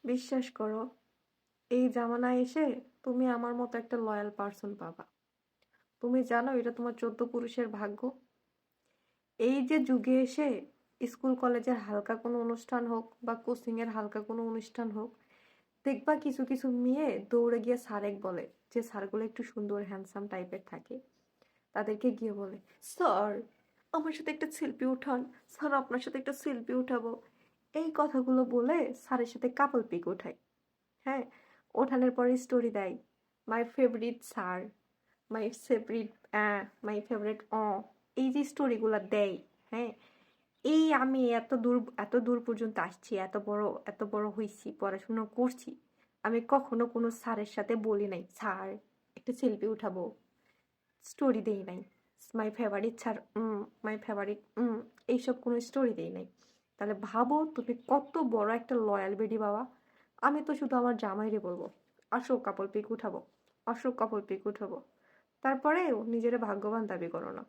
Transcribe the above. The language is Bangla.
বিশ্বাস করো, এই জামানায় এসে তুমি আমার মতো একটা লয়াল পার্সন পাবা। তুমি জানো এটা তোমার 14 পুরুষের ভাগ্য। এই যে যুগে এসে স্কুল কলেজের হালকা কোনো অনুষ্ঠান হোক বা কোচিং এর হালকা কোনো অনুষ্ঠান হোক, দেখবা কিছু কিছু মেয়ে দৌড়ে গিয়ে স্যারেক বলে, যে স্যারগুলো একটু সুন্দর হ্যান্ডসাম টাইপের থাকে, তাদেরকে গিয়ে বলে, স্যার আমার সাথে একটা সেলফি উঠান, স্যার আপনার সাথে একটা সেলফি উঠাবো। এই কথাগুলো বলে স্যারের সাথে কাপল পিক উঠায়। হ্যাঁ, ওঠানোর পরে স্টোরি দেয়, my favourite sir, my favourite my favourite এই যে স্টোরিগুলো দেয়। হ্যাঁ, এই আমি এত দূর পর্যন্ত আসছি, এত বড় হয়েছি, পড়াশোনা করছি, আমি কখনো কোনো স্যারের সাথে বলি নাই স্যার একটা সেলফি উঠাবো, স্টোরি দেই নাই my favourite sir, my favourite, এইসব কোনো স্টোরি দেই নাই। তাহলে ভাবো তুমি কত বড় একটা লয়াল বেডি বাবা। আমি তো শুধু আমার জামাইরে বলবো, আসো কাপল পিক উঠাবো, আসো কাপল পিক উঠাবো, তারপরেও নিজেরা ভাগ্যবান দাবি করো না।